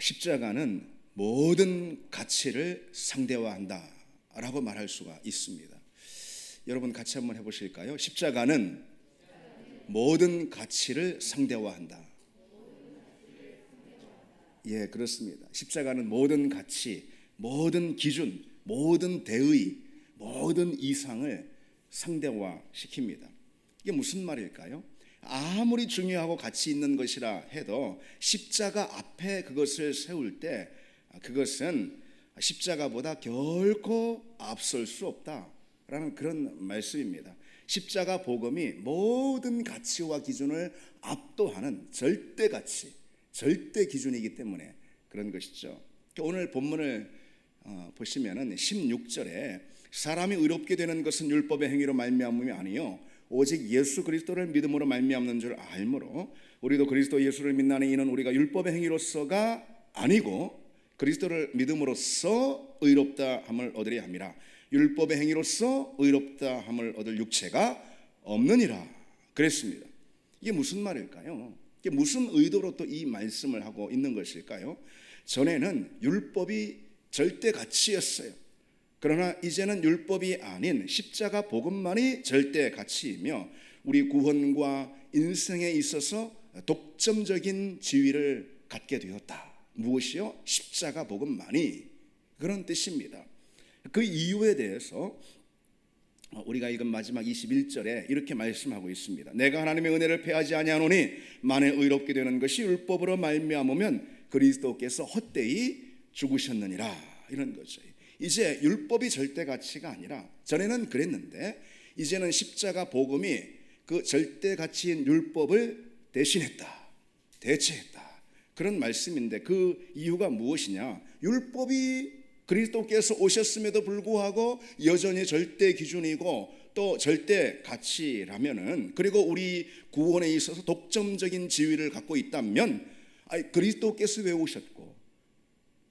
십자가는 모든 가치를 상대화한다 라고 말할 수가 있습니다. 여러분 같이 한번 해보실까요? 십자가는 모든 가치를 상대화한다. 예, 그렇습니다. 십자가는 모든 가치, 모든 기준, 모든 대의, 모든 이상을 상대화시킵니다. 이게 무슨 말일까요? 아무리 중요하고 가치 있는 것이라 해도 십자가 앞에 그것을 세울 때 그것은 십자가보다 결코 앞설 수 없다라는 그런 말씀입니다. 십자가 복음이 모든 가치와 기준을 압도하는 절대 가치, 절대 기준이기 때문에 그런 것이죠. 오늘 본문을 보시면은 16절에 사람이 의롭게 되는 것은 율법의 행위로 말미암음이 아니요 오직 예수 그리스도를 믿음으로 말미암는 줄 알므로 우리도 그리스도 예수를 믿나니 이는 우리가 율법의 행위로서가 아니고 그리스도를 믿음으로써 의롭다 함을 얻으려 함이라. 율법의 행위로서 의롭다 함을 얻을 육체가 없느니라 그랬습니다. 이게 무슨 말일까요? 이게 무슨 의도로 또 이 말씀을 하고 있는 것일까요? 전에는 율법이 절대 가치였어요. 그러나 이제는 율법이 아닌 십자가 복음만이 절대 가치이며 우리 구원과 인생에 있어서 독점적인 지위를 갖게 되었다. 무엇이요? 십자가 복음만이. 그런 뜻입니다. 그 이유에 대해서 우리가 읽은 마지막 21절에 이렇게 말씀하고 있습니다. 내가 하나님의 은혜를 패하지 아니하노니 만에 의롭게 되는 것이 율법으로 말미암으면 그리스도께서 헛되이 죽으셨느니라. 이런 거죠. 이제 율법이 절대 가치가 아니라 전에는 그랬는데 이제는 십자가 복음이 그 절대 가치인 율법을 대신했다, 대체했다. 그런 말씀인데 그 이유가 무엇이냐? 율법이 그리스도께서 오셨음에도 불구하고 여전히 절대 기준이고 또 절대 가치라면은, 그리고 우리 구원에 있어서 독점적인 지위를 갖고 있다면, 그리스도께서 왜 오셨고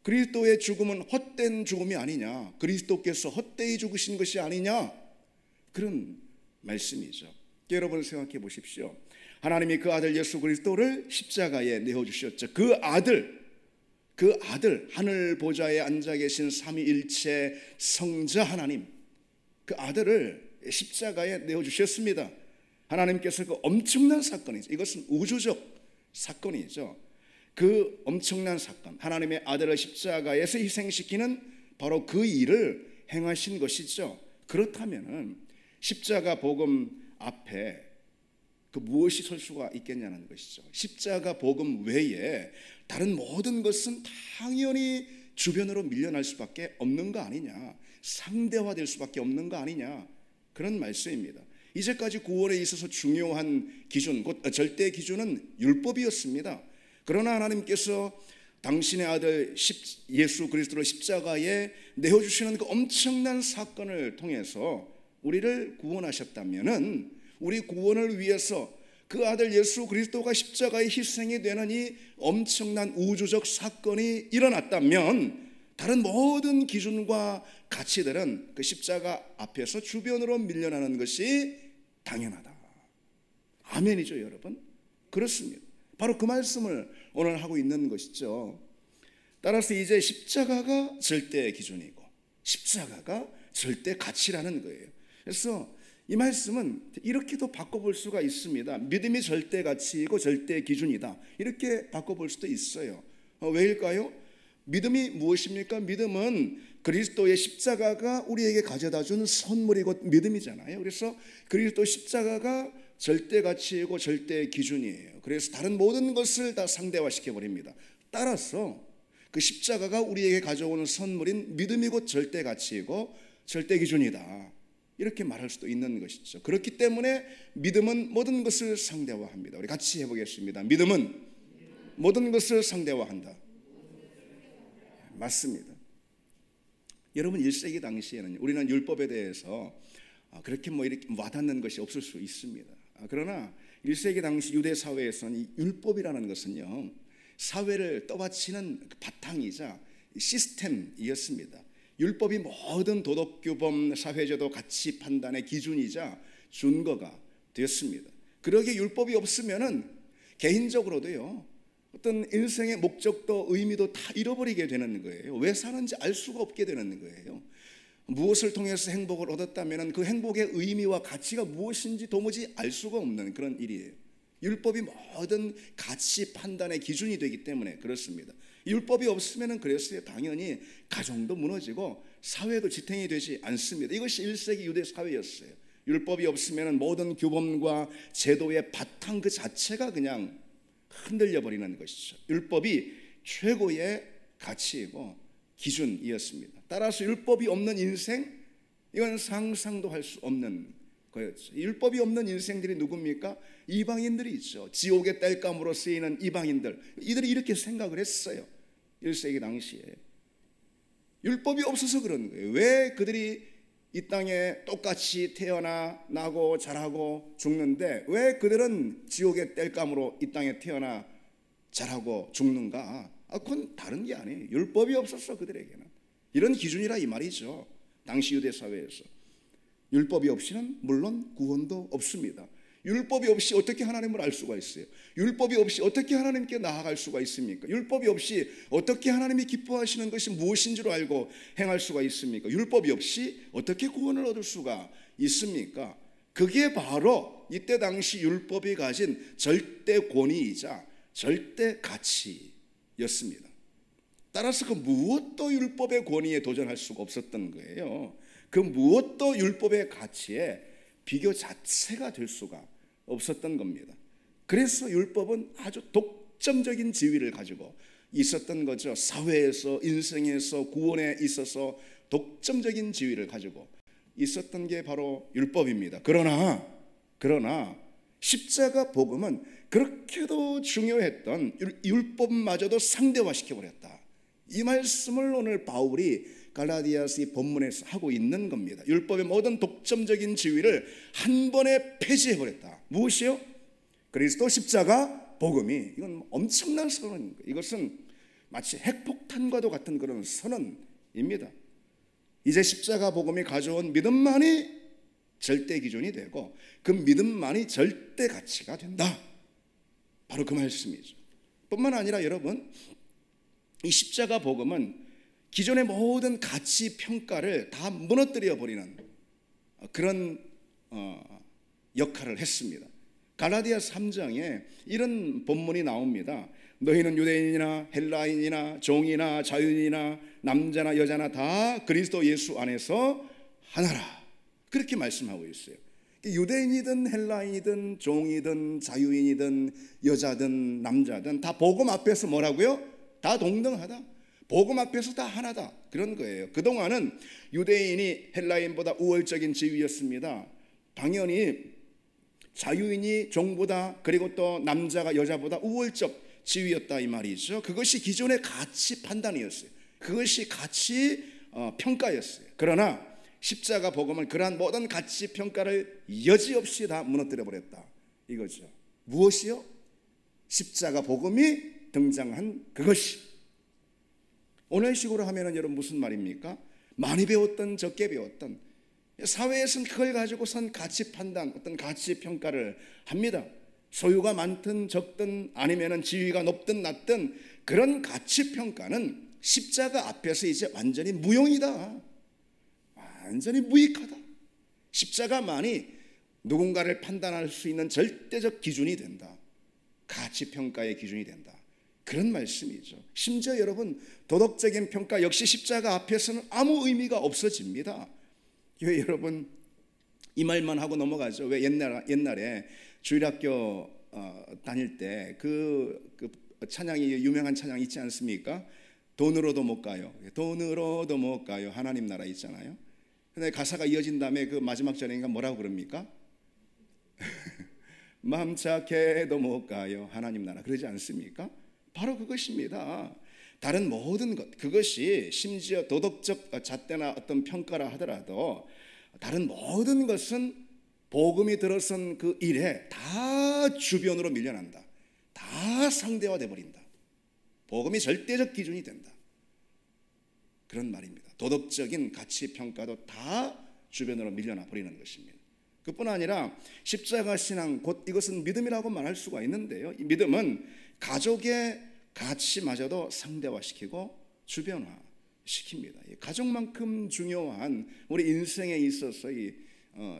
그리스도의 죽음은 헛된 죽음이 아니냐, 그리스도께서 헛되이 죽으신 것이 아니냐, 그런 말씀이죠. 여러분 생각해 보십시오. 하나님이 그 아들 예수 그리스도를 십자가에 내어주셨죠. 그 아들 하늘 보좌에 앉아 계신 삼위일체 성자 하나님, 그 아들을 십자가에 내어주셨습니다. 하나님께서 그 엄청난 사건이죠. 이것은 우주적 사건이죠. 그 엄청난 사건, 하나님의 아들을 십자가에서 희생시키는 바로 그 일을 행하신 것이죠. 그렇다면 십자가 복음 앞에 그 무엇이 설 수가 있겠냐는 것이죠. 십자가 복음 외에 다른 모든 것은 당연히 주변으로 밀려날 수밖에 없는 거 아니냐, 상대화될 수밖에 없는 거 아니냐, 그런 말씀입니다. 이제까지 구원에 있어서 중요한 기준, 곧 절대 기준은 율법이었습니다. 그러나 하나님께서 당신의 아들 예수 그리스도를 십자가에 내어주시는 그 엄청난 사건을 통해서 우리를 구원하셨다면은, 우리 구원을 위해서 그 아들 예수 그리스도가 십자가의 희생이 되는 이 엄청난 우주적 사건이 일어났다면 다른 모든 기준과 가치들은 그 십자가 앞에서 주변으로 밀려나는 것이 당연하다. 아멘이죠, 여러분? 그렇습니다. 바로 그 말씀을 오늘 하고 있는 것이죠. 따라서 이제 십자가가 절대 기준이고 십자가가 절대 가치라는 거예요. 그래서 이 말씀은 이렇게도 바꿔볼 수가 있습니다. 믿음이 절대 가치이고 절대 기준이다, 이렇게 바꿔볼 수도 있어요. 왜일까요? 믿음이 무엇입니까? 믿음은 그리스도의 십자가가 우리에게 가져다준 선물이고 믿음이잖아요. 그래서 그리스도 십자가가 절대 가치이고 절대 기준이에요. 그래서 다른 모든 것을 다 상대화시켜버립니다. 따라서 그 십자가가 우리에게 가져오는 선물인 믿음이 곧 절대 가치이고 절대 기준이다, 이렇게 말할 수도 있는 것이죠. 그렇기 때문에 믿음은 모든 것을 상대화합니다. 우리 같이 해보겠습니다. 믿음은 모든 것을 상대화한다. 맞습니다. 여러분 1세기 당시에는 우리는 율법에 대해서 그렇게 이렇게 와닿는 것이 없을 수 있습니다. 그러나 1세기 당시 유대 사회에서는 이 율법이라는 것은요, 사회를 떠받치는 바탕이자 시스템이었습니다. 율법이 모든 도덕규범, 사회제도, 가치 판단의 기준이자 준거가 되었습니다. 그러기에 율법이 없으면은 개인적으로도요, 어떤 인생의 목적도 의미도 다 잃어버리게 되는 거예요. 왜 사는지 알 수가 없게 되는 거예요. 무엇을 통해서 행복을 얻었다면 그 행복의 의미와 가치가 무엇인지 도무지 알 수가 없는 그런 일이에요. 율법이 모든 가치 판단의 기준이 되기 때문에 그렇습니다. 율법이 없으면 그랬어요. 당연히 가정도 무너지고 사회도 지탱이 되지 않습니다. 이것이 1세기 유대 사회였어요. 율법이 없으면 모든 규범과 제도의 바탕 그 자체가 그냥 흔들려 버리는 것이죠. 율법이 최고의 가치이고 기준이었습니다. 따라서 율법이 없는 인생, 이건 상상도 할 수 없는 거였죠. 율법이 없는 인생들이 누굽니까? 이방인들이 있죠. 지옥의 땔감으로 쓰이는 이방인들, 이들이 이렇게 생각을 했어요. 1세기 당시에 율법이 없어서 그런 거예요. 왜 그들이 이 땅에 똑같이 태어나 나고 자라고 죽는데 왜 그들은 지옥의 땔감으로 이 땅에 태어나 자라고 죽는가? 그건 다른 게 아니에요. 율법이 없었어 그들에게는. 이런 기준이라 이 말이죠. 당시 유대 사회에서 율법이 없이는 물론 구원도 없습니다. 율법이 없이 어떻게 하나님을 알 수가 있어요? 율법이 없이 어떻게 하나님께 나아갈 수가 있습니까? 율법이 없이 어떻게 하나님이 기뻐하시는 것이 무엇인 줄 알고 행할 수가 있습니까? 율법이 없이 어떻게 구원을 얻을 수가 있습니까? 그게 바로 이때 당시 율법이 가진 절대 권위이자 절대 가치였습니다. 따라서 그 무엇도 율법의 권위에 도전할 수가 없었던 거예요. 그 무엇도 율법의 가치에 비교 자체가 될 수가 없었던 겁니다. 그래서 율법은 아주 독점적인 지위를 가지고 있었던 거죠. 사회에서, 인생에서, 구원에 있어서 독점적인 지위를 가지고 있었던 게 바로 율법입니다. 그러나 십자가 복음은 그렇게도 중요했던 율법마저도 상대화시켜버렸다. 이 말씀을 오늘 바울이 갈라디아서 이 본문에서 하고 있는 겁니다. 율법의 모든 독점적인 지위를 한 번에 폐지해버렸다. 무엇이요? 그리스도 십자가 복음이. 이건 엄청난 선언입니다. 이것은 마치 핵폭탄과도 같은 그런 선언입니다. 이제 십자가 복음이 가져온 믿음만이 절대 기준이 되고 그 믿음만이 절대 가치가 된다. 바로 그 말씀이죠. 뿐만 아니라 여러분, 이 십자가 복음은 기존의 모든 가치 평가를 다 무너뜨려 버리는 그런 역할을 했습니다. 갈라디아 3장에 이런 본문이 나옵니다. 너희는 유대인이나 헬라인이나 종이나 자유인이나 남자나 여자나 다 그리스도 예수 안에서 하나라. 그렇게 말씀하고 있어요. 유대인이든 헬라인이든 종이든 자유인이든 여자든 남자든 다 복음 앞에서 뭐라고요? 다 동등하다. 복음 앞에서 다 하나다. 그런 거예요. 그동안은 유대인이 헬라인보다 우월적인 지위였습니다. 당연히 자유인이 종보다 그리고 또 남자가 여자보다 우월적 지위였다 이 말이죠. 그것이 기존의 가치 판단이었어요. 그것이 가치 평가였어요. 그러나 십자가 복음은 그러한 모든 가치 평가를 여지없이 다 무너뜨려 버렸다 이거죠. 무엇이요? 십자가 복음이 등장한 그것이. 오늘 식으로 하면은 여러분 무슨 말입니까? 많이 배웠던 적게 배웠던 사회에서는 그걸 가지고선 가치 판단, 어떤 가치 평가를 합니다. 소유가 많든 적든 아니면은 지위가 높든 낮든 그런 가치 평가는 십자가 앞에서 이제 완전히 무용이다. 완전히 무익하다. 십자가만이 누군가를 판단할 수 있는 절대적 기준이 된다. 가치 평가의 기준이 된다. 그런 말씀이죠. 심지어 여러분 도덕적인 평가 역시 십자가 앞에서는 아무 의미가 없어집니다. 왜 여러분 이 말만 하고 넘어가죠. 왜 옛날에 주일학교 다닐 때 그 찬양이 유명한 찬양 있지 않습니까? 돈으로도 못 가요. 돈으로도 못 가요. 하나님 나라 있잖아요. 근데 가사가 이어진 다음에 그 마지막 절인가 뭐라고 그럽니까? 마음 착해도 못 가요. 하나님 나라. 그러지 않습니까? 바로 그것입니다. 다른 모든 것, 그것이 심지어 도덕적 잣대나 어떤 평가라 하더라도 다른 모든 것은 복음이 들어선 그 일에 다 주변으로 밀려난다. 다 상대화돼 버린다. 복음이 절대적 기준이 된다. 그런 말입니다. 도덕적인 가치 평가도 다 주변으로 밀려나 버리는 것입니다. 그뿐 아니라 십자가 신앙, 곧 이것은 믿음이라고 말할 수가 있는데요. 이 믿음은 가족의 가치마저도 상대화시키고 주변화시킵니다. 가족만큼 중요한 우리 인생에 있어서의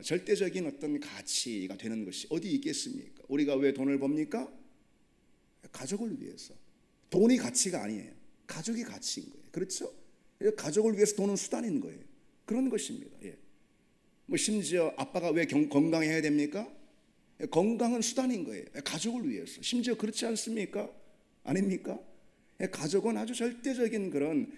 절대적인 어떤 가치가 되는 것이 어디 있겠습니까? 우리가 왜 돈을 법니까? 가족을 위해서. 돈이 가치가 아니에요. 가족이 가치인 거예요. 그렇죠? 가족을 위해서 돈은 수단인 거예요. 그런 것입니다. 뭐 심지어 아빠가 왜 건강해야 됩니까? 건강은 수단인 거예요. 가족을 위해서. 심지어 그렇지 않습니까? 아닙니까? 가족은 아주 절대적인 그런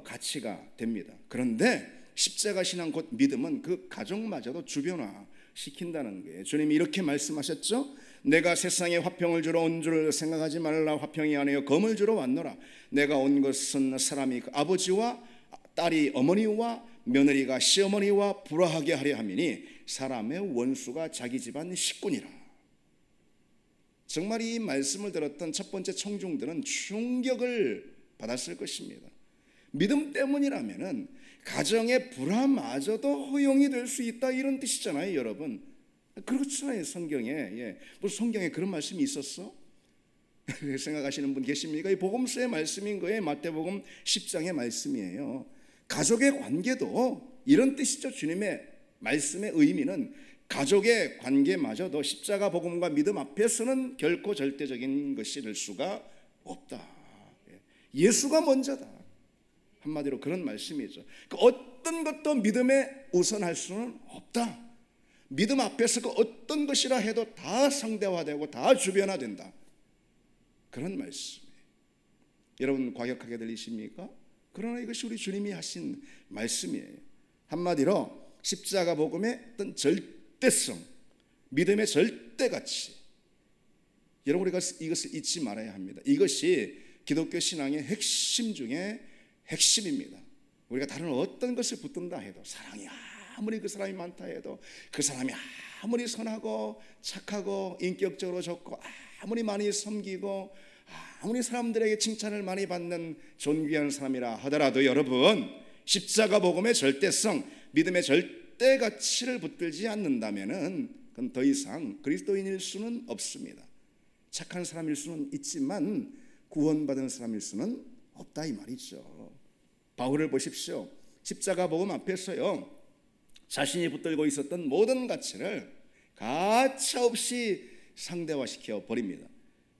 가치가 됩니다. 그런데 십자가 신앙 곧 믿음은 그 가족마저도 주변화시킨다는 거예요. 주님이 이렇게 말씀하셨죠. 내가 세상에 화평을 주러 온 줄 생각하지 말라. 화평이 아니여 검을 주러 왔노라. 내가 온 것은 사람이 그 아버지와 딸이 어머니와 며느리가 시어머니와 불화하게 하려 함이니 사람의 원수가 자기 집안 식구니라. 정말 이 말씀을 들었던 첫 번째 청중들은 충격을 받았을 것입니다. 믿음 때문이라면은 가정의 불화마저도 허용이 될 수 있다, 이런 뜻이잖아요, 여러분. 그렇잖아요, 성경에. 무슨 성경에 그런 말씀이 있었어? 생각하시는 분 계십니까? 이 복음서의 말씀인 거예요. 마태복음 10장의 말씀이에요. 가족의 관계도 이런 뜻이죠. 주님의 말씀의 의미는 가족의 관계마저도 십자가 복음과 믿음 앞에서는 결코 절대적인 것이 될 수가 없다. 예수가 먼저다. 한마디로 그런 말씀이죠. 그 어떤 것도 믿음에 우선할 수는 없다. 믿음 앞에서 그 어떤 것이라 해도 다 상대화되고 다 주변화된다. 그런 말씀이에요. 여러분 과격하게 들리십니까? 그러나 이것이 우리 주님이 하신 말씀이에요. 한마디로 십자가 복음의 어떤 절대성, 믿음의 절대가치. 여러분 우리가 이것을 잊지 말아야 합니다. 이것이 기독교 신앙의 핵심 중에 핵심입니다. 우리가 다른 어떤 것을 붙든다 해도, 사랑이 아무리 그 사람이 많다 해도, 그 사람이 아무리 선하고 착하고 인격적으로 좋고 아무리 많이 섬기고 아무리 사람들에게 칭찬을 많이 받는 존귀한 사람이라 하더라도 여러분, 십자가 복음의 절대성, 믿음의 절대 가치를 붙들지 않는다면은 그건 더 이상 그리스도인일 수는 없습니다. 착한 사람일 수는 있지만 구원받은 사람일 수는 없다, 이 말이죠. 바울을 보십시오. 십자가 복음 앞에서요, 자신이 붙들고 있었던 모든 가치를 가차없이 상대화시켜 버립니다.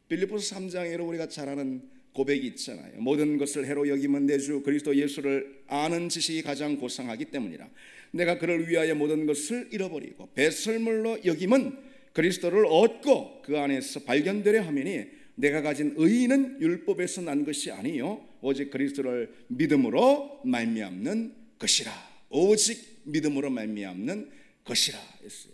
빌립보서 3장에 우리가 잘 아는 고백이 있잖아요. 모든 것을 해로 여기면 내 주 그리스도 예수를 아는 지식이 가장 고상하기 때문이라. 내가 그를 위하여 모든 것을 잃어버리고 배설물로 여김은 그리스도를 얻고 그 안에서 발견되려 하매니 내가 가진 의의는 율법에서 난 것이 아니요 오직 그리스도를 믿음으로 말미암는 것이라. 오직 믿음으로 말미암는 것이라 했어요.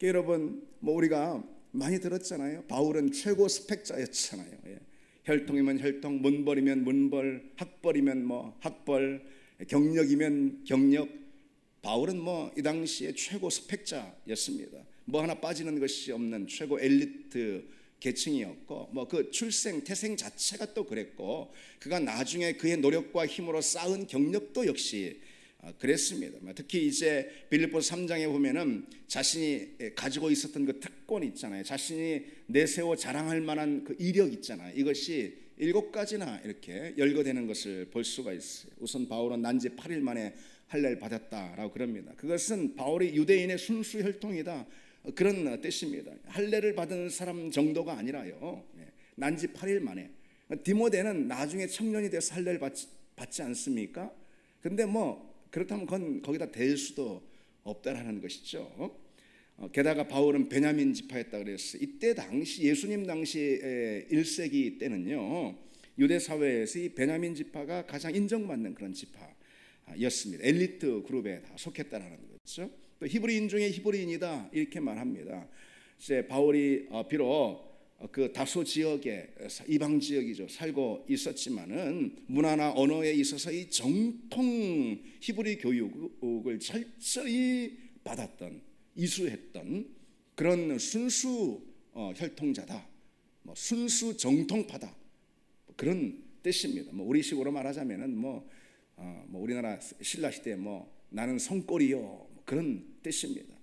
여러분 우리가 많이 들었잖아요. 바울은 최고 스펙자였잖아요. 혈통이면 혈통, 문벌이면 문벌, 학벌이면 학벌, 경력이면 경력. 바울은 이 당시에 최고 스펙자였습니다. 하나 빠지는 것이 없는 최고 엘리트 계층이었고, 그 출생, 태생 자체가 또 그랬고, 그가 나중에 그의 노력과 힘으로 쌓은 경력도 역시 그랬습니다. 특히 이제 빌립보서 3장에 보면은 자신이 가지고 있었던 그 특권 있잖아요. 자신이 내세워 자랑할 만한 그 이력 있잖아요. 이것이 7가지나 이렇게 열거되는 것을 볼 수가 있어요. 우선 바울은 난지 8일 만에 할례를 받았다라고 그럽니다. 그것은 바울이 유대인의 순수 혈통이다, 그런 뜻입니다. 할례를 받은 사람 정도가 아니라요, 난지 8일 만에. 디모데는 나중에 청년이 돼서 할례를 받지 않습니까? 근데 그렇다면 그건 거기다 댈 수도 없다라는 것이죠. 게다가 바울은 베냐민 지파였다 그랬어요. 이때 당시 예수님 당시 1세기 때는요, 유대 사회에서 이 베냐민 지파가 가장 인정받는 그런 지파였습니다. 엘리트 그룹에 다 속했다라는 거죠. 또 히브리인 중에 히브리인이다 이렇게 말합니다. 이제 바울이 비록 그 다소 지역에, 이방 지역이죠, 살고 있었지만은 문화나 언어에 있어서 이 정통 히브리 교육을 철저히 받았던, 이수했던 그런 순수 혈통자다, 순수 정통파다, 그런 뜻입니다. 우리식으로 말하자면은 우리나라 신라 시대 나는 성골이요, 그런 뜻입니다.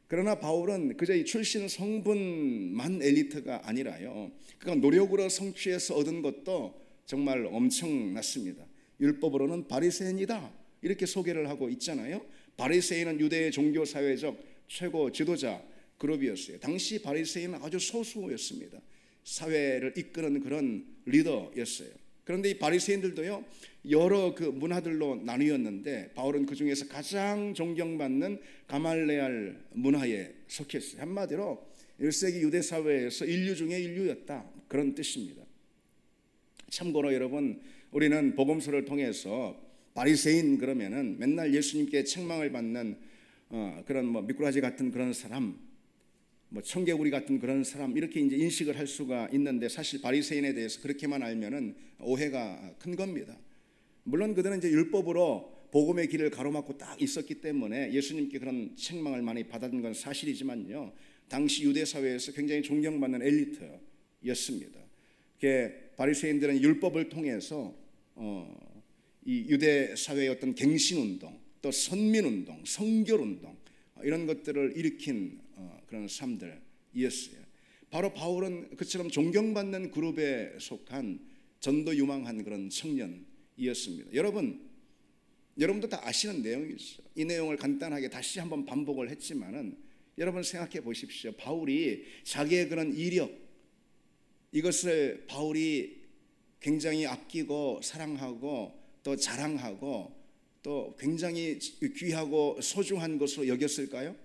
그러나 바울은 그저 이 출신 성분만 엘리트가 아니라요, 그가 노력으로 성취해서 얻은 것도 정말 엄청났습니다. 율법으로는 바리새인이다 이렇게 소개를 하고 있잖아요. 바리새인은 유대의 종교사회적 최고 지도자 그룹이었어요. 당시 바리새인은 아주 소수였습니다. 사회를 이끄는 그런 리더였어요. 그런데 이 바리새인들도요, 여러 그 문화들로 나뉘었는데 바울은 그 중에서 가장 존경받는 가말레알 문화에 속했어요. 한마디로 1세기 유대 사회에서 인류 중에 인류였다, 그런 뜻입니다. 참고로 여러분, 우리는 복음서를 통해서 바리새인 그러면은 맨날 예수님께 책망을 받는 그런 뭐 미꾸라지 같은 그런 사람, 뭐 청개구리 같은 그런 사람, 이렇게 이제 인식을 할 수가 있는데, 사실 바리새인에 대해서 그렇게만 알면은 오해가 큰 겁니다. 물론 그들은 이제 율법으로 복음의 길을 가로막고 딱 있었기 때문에 예수님께 그런 책망을 많이 받았던 건 사실이지만요, 당시 유대 사회에서 굉장히 존경받는 엘리트였습니다. 바리새인들은 율법을 통해서 이 유대 사회의 어떤 갱신운동, 또 선민운동, 성결운동, 이런 것들을 일으킨 그런 사람들이었어요. 바로 바울은 그처럼 존경받는 그룹에 속한 전도 유망한 그런 청년이었습니다. 여러분도 다 아시는 내용이죠. 이 내용을 간단하게 다시 한번 반복을 했지만은, 여러분 생각해 보십시오. 바울이 자기의 그런 이력, 이것을 바울이 굉장히 아끼고 사랑하고 또 자랑하고 또 굉장히 귀하고 소중한 것으로 여겼을까요?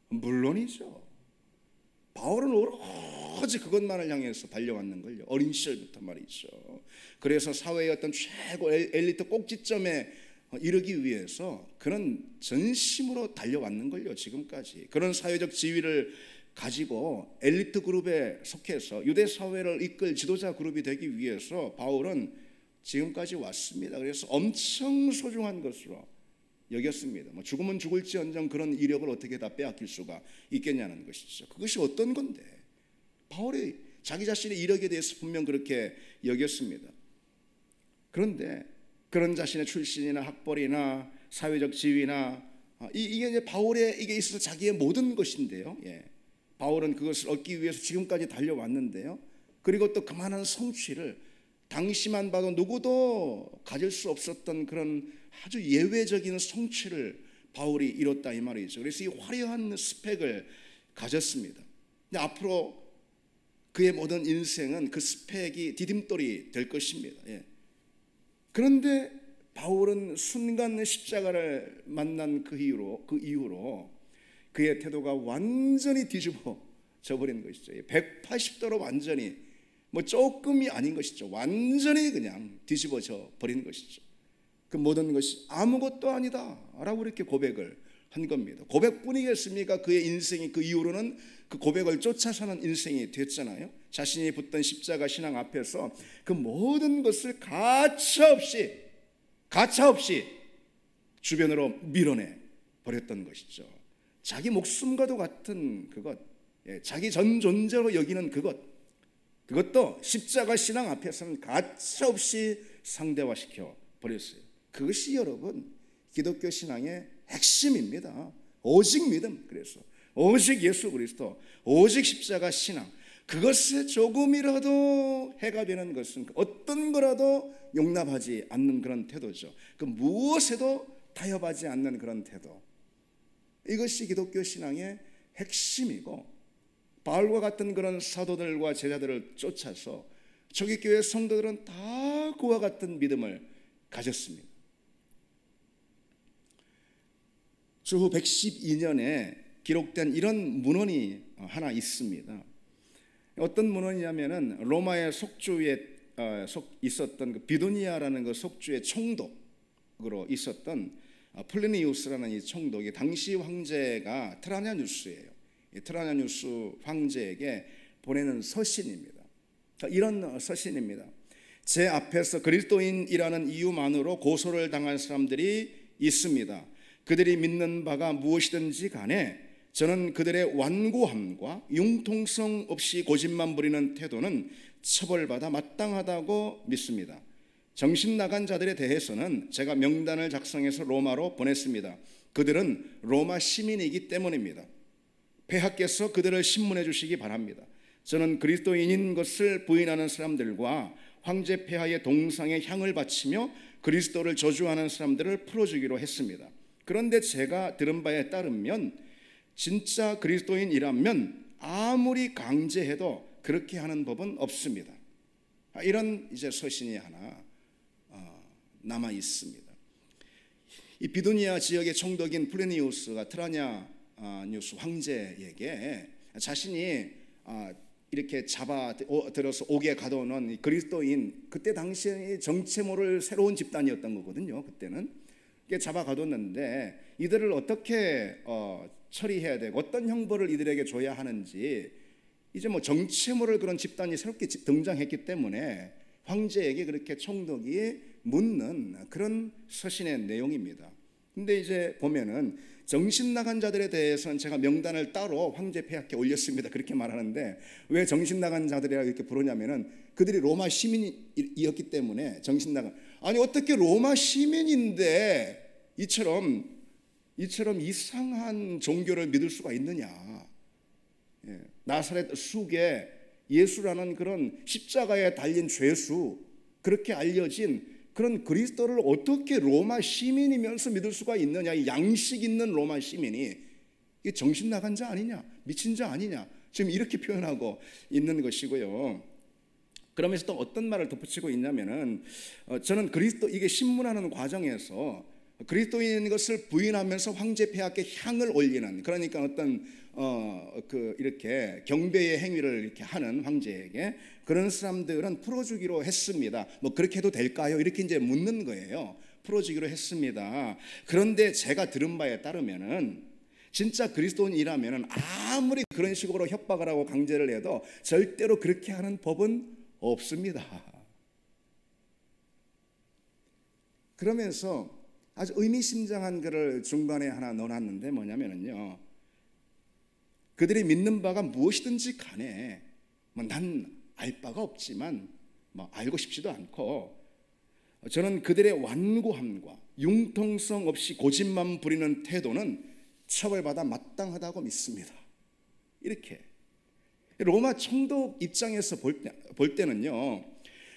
물론이죠. 바울은 오로지 그것만을 향해서 달려왔는 걸요, 어린 시절부터 말이죠. 그래서 사회의 어떤 최고 엘리트 꼭지점에 이르기 위해서 그런 전심으로 달려왔는 걸요, 지금까지. 그런 사회적 지위를 가지고 엘리트 그룹에 속해서 유대 사회를 이끌 지도자 그룹이 되기 위해서 바울은 지금까지 왔습니다. 그래서 엄청 소중한 것으로 여겼습니다. 뭐 죽으면 죽을지언정 그런 이력을 어떻게 다 빼앗길 수가 있겠냐는 것이죠. 그것이 어떤 건데? 바울이 자기 자신의 이력에 대해서 분명 그렇게 여겼습니다. 그런데 그런 자신의 출신이나 학벌이나 사회적 지위나 이게 이제 바울의 이게 있어서 자기의 모든 것인데요. 바울은 그것을 얻기 위해서 지금까지 달려왔는데요. 그리고 또 그만한 성취를 당시만 봐도 누구도 가질 수 없었던 그런 아주 예외적인 성취를 바울이 이뤘다 이 말이죠. 그래서 이 화려한 스펙을 가졌습니다. 근데 앞으로 그의 모든 인생은 그 스펙이 디딤돌이 될 것입니다. 그런데 바울은 순간 십자가를 만난 그 이후로 그의 태도가 완전히 뒤집어져 버린 것이죠. 180도로 완전히, 뭐 조금이 아닌 것이죠. 완전히 그냥 뒤집어져 버린 것이죠. 그 모든 것이 아무것도 아니다 라고 이렇게 고백을 한 겁니다. 고백뿐이겠습니까? 그의 인생이 그 이후로는 그 고백을 쫓아 사는 인생이 됐잖아요. 자신이 붙던 십자가 신앙 앞에서 그 모든 것을 가차없이 주변으로 밀어내 버렸던 것이죠. 자기 목숨과도 같은 그것, 자기 전 존재로 여기는 그것도 십자가 신앙 앞에서는 가차없이 상대화시켜 버렸어요. 그것이 여러분 기독교 신앙의 핵심입니다. 오직 믿음, 그래서 오직 예수 그리스도, 오직 십자가 신앙, 그것에 조금이라도 해가 되는 것은 어떤 거라도 용납하지 않는 그런 태도죠. 그 무엇에도 타협하지 않는 그런 태도, 이것이 기독교 신앙의 핵심이고, 바울과 같은 그런 사도들과 제자들을 쫓아서 초기교회 성도들은 다 그와 같은 믿음을 가졌습니다. 주후 112년에 기록된 이런 문헌이 하나 있습니다. 어떤 문헌이냐면은 로마의 속주에 있었던 그 비두니아라는 그 속주의 총독으로 있었던 플리니우스라는 이 총독이 당시 황제가 트라냐누스예요. 트라냐누스 황제에게 보내는 서신입니다. 이런 서신입니다. 제 앞에서 그리스도인이라는 이유만으로 고소를 당한 사람들이 있습니다. 그들이 믿는 바가 무엇이든지 간에 저는 그들의 완고함과 융통성 없이 고집만 부리는 태도는 처벌받아 마땅하다고 믿습니다. 정신 나간 자들에 대해서는 제가 명단을 작성해서 로마로 보냈습니다. 그들은 로마 시민이기 때문입니다. 폐하께서 그들을 신문해 주시기 바랍니다. 저는 그리스도인인 것을 부인하는 사람들과 황제 폐하의 동상에 향을 바치며 그리스도를 저주하는 사람들을 풀어주기로 했습니다. 그런데 제가 들은 바에 따르면 진짜 그리스도인이라면 아무리 강제해도 그렇게 하는 법은 없습니다. 이런 이제 서신이 하나 남아 있습니다. 이 비두니아 지역의 총독인 플레니우스가 트라냐뉴스 황제에게 자신이 이렇게 잡아들어서 옥에 가둬놓은 그리스도인, 그때 당시에 정체모를 새로운 집단이었던 거거든요. 그때는 잡아 가뒀는데 이들을 어떻게 처리해야 되고 어떤 형벌을 이들에게 줘야 하는지 이제 뭐 정체모를 그런 집단이 새롭게 등장했기 때문에 황제에게 그렇게 총독이 묻는 그런 서신의 내용입니다. 근데 이제 보면은 정신 나간 자들에 대해서는 제가 명단을 따로 황제 폐하께 올렸습니다. 그렇게 말하는데 왜 정신 나간 자들이라고 이렇게 부르냐면은 그들이 로마 시민이었기 때문에 정신 나간. 아니 어떻게 로마 시민인데 이처럼 이상한 종교를 믿을 수가 있느냐. 나사렛 쑥에 예수라는 그런 십자가에 달린 죄수, 그렇게 알려진 그런 그리스도를 어떻게 로마 시민이면서 믿을 수가 있느냐. 이 양식 있는 로마 시민이 이게 정신 나간 자 아니냐, 미친 자 아니냐, 지금 이렇게 표현하고 있는 것이고요. 그러면서 또 어떤 말을 덧붙이고 있냐면은 저는 이게 신문하는 과정에서 그리스도인 것을 부인하면서 황제 폐하께 향을 올리는, 그러니까 어떤 이렇게 경배의 행위를 이렇게 하는 황제에게 그런 사람들은 풀어주기로 했습니다. 뭐 그렇게 해도 될까요? 이렇게 이제 묻는 거예요. 풀어주기로 했습니다. 그런데 제가 들은 바에 따르면은 진짜 그리스도인이라면은 아무리 그런 식으로 협박을 하고 강제를 해도 절대로 그렇게 하는 법은 없습니다. 그러면서 아주 의미심장한 글을 중간에 하나 넣어놨는데 뭐냐면요, 그들이 믿는 바가 무엇이든지 간에 난 알 바가 없지만 알고 싶지도 않고 저는 그들의 완고함과 융통성 없이 고집만 부리는 태도는 처벌받아 마땅하다고 믿습니다. 이렇게 로마 총독 입장에서 볼 때는요,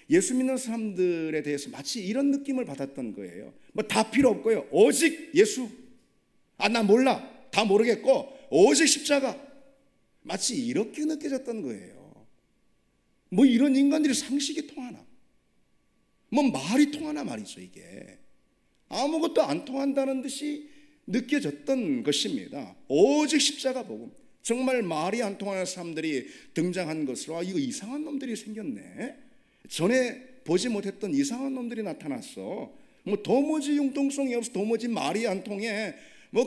예수 믿는 사람들에 대해서 마치 이런 느낌을 받았던 거예요. 다 필요 없고요, 오직 예수. 나 몰라, 다 모르겠고 오직 십자가. 마치 이렇게 느껴졌던 거예요. 이런 인간들이 상식이 통하나, 말이 통하나 말이죠. 이게 아무것도 안 통한다는 듯이 느껴졌던 것입니다. 오직 십자가 복음. 정말 말이 안 통하는 사람들이 등장한 것으로 이거 이상한 놈들이 생겼네, 전에 보지 못했던 이상한 놈들이 나타났어, 도무지 융통성이 없어, 도무지 말이 안 통해,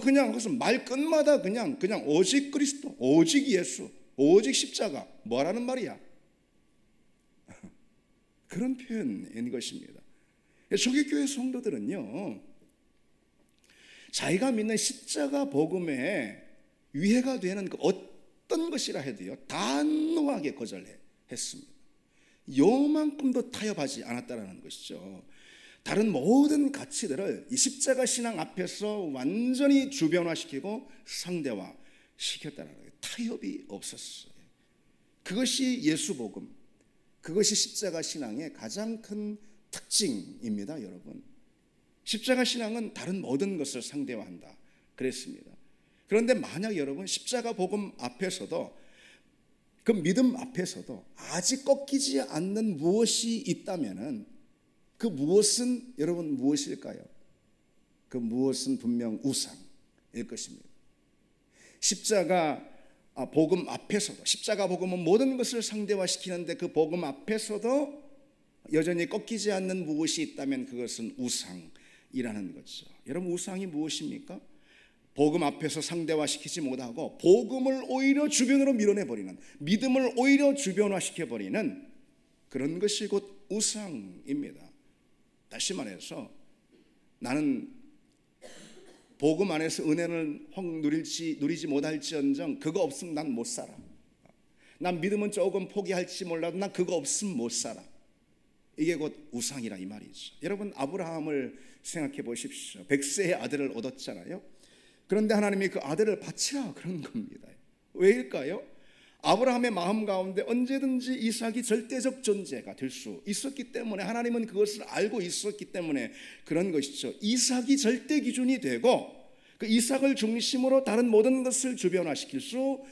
그냥 무슨 말 끝마다 그냥 오직 그리스도, 오직 예수, 오직 십자가, 뭐라는 말이야. 그런 표현인 것입니다. 초기교회 성도들은요, 자기가 믿는 십자가 복음에 위해가 되는 그 어떤 것이라 해도요 단호하게 거절했습니다. 요만큼도 타협하지 않았다는 것이죠. 다른 모든 가치들을 이 십자가 신앙 앞에서 완전히 주변화시키고 상대화시켰다는 거예요. 타협이 없었어요. 그것이 예수 복음, 그것이 십자가 신앙의 가장 큰 특징입니다. 여러분, 십자가 신앙은 다른 모든 것을 상대화한다 그랬습니다. 그런데 만약 여러분 십자가 복음 앞에서도, 그 믿음 앞에서도 아직 꺾이지 않는 무엇이 있다면은 그 무엇은 여러분 무엇일까요? 그 무엇은 분명 우상일 것입니다. 십자가 복음 앞에서도, 십자가 복음은 모든 것을 상대화시키는데 그 복음 앞에서도 여전히 꺾이지 않는 무엇이 있다면 그것은 우상이라는 거죠. 여러분, 우상이 무엇입니까? 복음 앞에서 상대화시키지 못하고 복음을 오히려 주변으로 밀어내버리는, 믿음을 오히려 주변화시켜버리는 그런 것이 곧 우상입니다. 다시 말해서 나는 복음 안에서 은혜를 확 누리지 못할지언정 그거 없으면 난 못 살아. 난 믿음은 조금 포기할지 몰라도 난 그거 없으면 못 살아. 이게 곧 우상이라 이 말이죠. 여러분, 아브라함을 생각해 보십시오. 100세의 아들을 얻었잖아요. 그런데 하나님이 그 아들을 바치라 그런 겁니다. 왜일까요? 아브라함의 마음 가운데 언제든지 이삭이 절대적 존재가 될 수 있었기 때문에, 하나님은 그것을 알고 있었기 때문에 그런 것이죠. 이삭이 절대 기준이 되고 그 이삭을 중심으로 다른 모든 것을 주변화시킬 수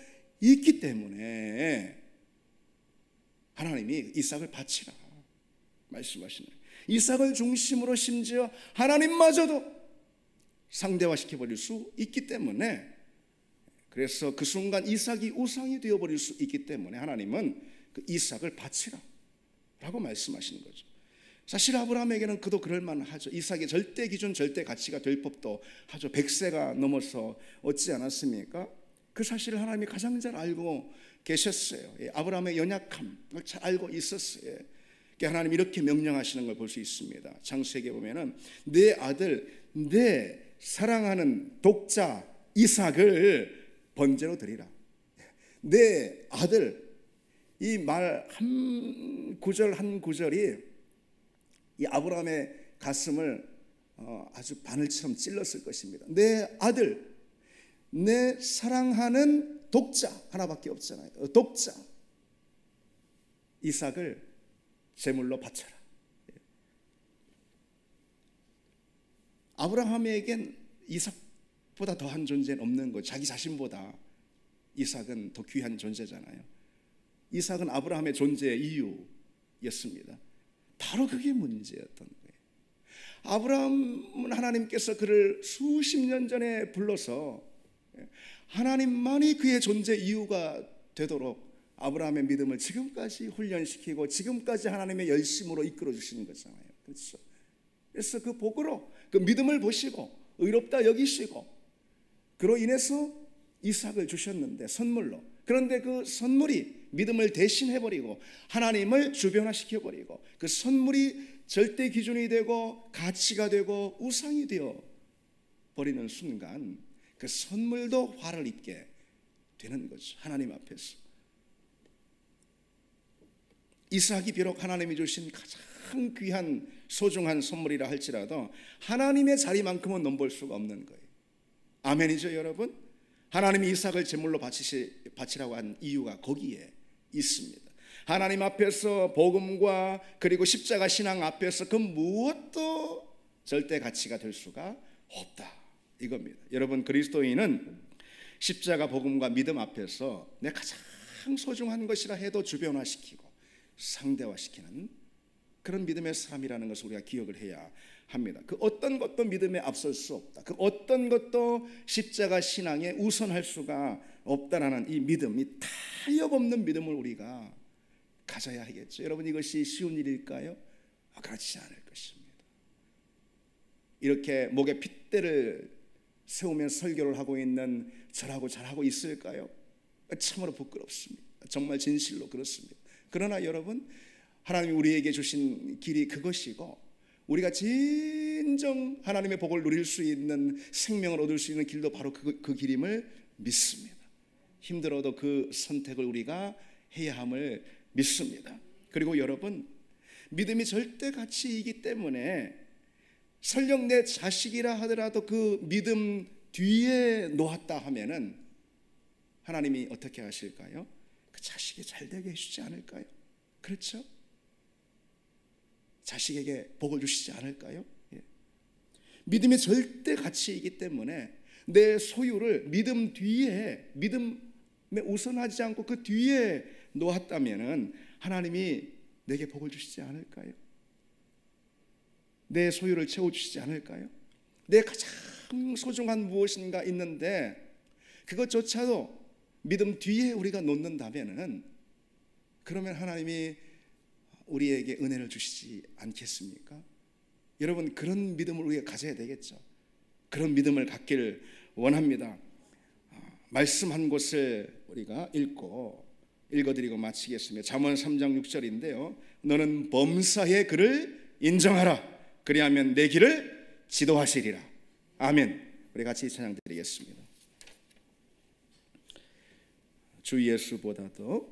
있기 때문에 하나님이 이삭을 바치라 말씀하시는 거예요. 이삭을 중심으로 심지어 하나님마저도 상대화시켜버릴 수 있기 때문에, 그래서 그 순간 이삭이 우상이 되어버릴 수 있기 때문에 하나님은 그 이삭을 바치라 라고 말씀하시는 거죠. 사실 아브라함에게는 그도 그럴만하죠. 이삭이 절대 기준, 절대 가치가 될 법도 하죠. 100세가 넘어서 얻지 않았습니까? 그 사실을 하나님이 가장 잘 알고 계셨어요. 아브라함의 연약함을 잘 알고 있었어요. 하나님이 이렇게 명령하시는 걸 볼 수 있습니다. 창세기에 보면은 내 아들, 내 사랑하는 독자 이삭을 번제로 드리라. 내 아들, 이 말 한 구절 한 구절이 이 아브라함의 가슴을 아주 바늘처럼 찔렀을 것입니다. 내 아들, 내 사랑하는 독자, 하나밖에 없잖아요. 독자 이삭을 제물로 바쳐라. 아브라함에겐 이삭보다 더한 존재는 없는 거죠. 자기 자신보다 이삭은 더 귀한 존재잖아요. 이삭은 아브라함의 존재의 이유였습니다. 바로 그게 문제였던 거예요. 아브라함은 하나님께서 그를 수십 년 전에 불러서 하나님만이 그의 존재 이유가 되도록 아브라함의 믿음을 지금까지 훈련시키고 지금까지 하나님의 열심으로 이끌어 주시는 거잖아요. 그렇죠? 그래서 그 복으로 그 믿음을 보시고 의롭다 여기시고 그로 인해서 이삭을 주셨는데, 선물로. 그런데 그 선물이 믿음을 대신해버리고 하나님을 주변화시켜버리고 그 선물이 절대 기준이 되고 가치가 되고 우상이 되어 버리는 순간 그 선물도 화를 입게 되는 거죠. 하나님 앞에서. 이삭이 비록 하나님이 주신 가장 귀한 소중한 선물이라 할지라도 하나님의 자리만큼은 넘볼 수가 없는 거예요. 아멘이죠, 여러분? 하나님이 이삭을 제물로 바치라고 한 이유가 거기에 있습니다. 하나님 앞에서 복음과 그리고 십자가 신앙 앞에서 그 무엇도 절대 가치가 될 수가 없다, 이겁니다. 여러분, 그리스도인은 십자가 복음과 믿음 앞에서 내 가장 소중한 것이라 해도 주변화시키고 상대화시키는 그런 믿음의 사람이라는 것을 우리가 기억을 해야 합니다. 그 어떤 것도 믿음에 앞설 수 없다. 그 어떤 것도 십자가 신앙에 우선할 수가 없다라는 이 믿음, 이 타협 없는 믿음을 우리가 가져야 하겠죠. 여러분, 이것이 쉬운 일일까요? 그렇지 않을 것입니다. 이렇게 목에 핏대를 세우면서 설교를 하고 있는 저라고 잘하고 있을까요? 참으로 부끄럽습니다. 정말 진실로 그렇습니다. 그러나 여러분, 하나님이 우리에게 주신 길이 그것이고 우리가 진정 하나님의 복을 누릴 수 있는 생명을 얻을 수 있는 길도 바로 그 길임을 믿습니다. 힘들어도 그 선택을 우리가 해야 함을 믿습니다. 그리고 여러분, 믿음이 절대 가치이기 때문에 설령 내 자식이라 하더라도 그 믿음 뒤에 놓았다 하면은 하나님이 어떻게 하실까요? 그 자식이 잘 되게 해주지 않을까요? 그렇죠? 자식에게 복을 주시지 않을까요? 예. 믿음이 절대 가치이기 때문에 내 소유를 믿음 뒤에, 믿음에 우선하지 않고 그 뒤에 놓았다면은 하나님이 내게 복을 주시지 않을까요? 내 소유를 채워주시지 않을까요? 내 가장 소중한 무엇인가 있는데 그것조차도 믿음 뒤에 우리가 놓는다면은 그러면 하나님이 우리에게 은혜를 주시지 않겠습니까? 여러분, 그런 믿음을 우리가 가져야 되겠죠. 그런 믿음을 갖기를 원합니다. 말씀 한 곳을 우리가 읽어드리고 마치겠습니다. 잠언 3장 6절인데요. 너는 범사의 그를 인정하라. 그리하면 내 길을 지도하시리라. 아멘. 우리 같이 찬양 드리겠습니다. 주 예수보다도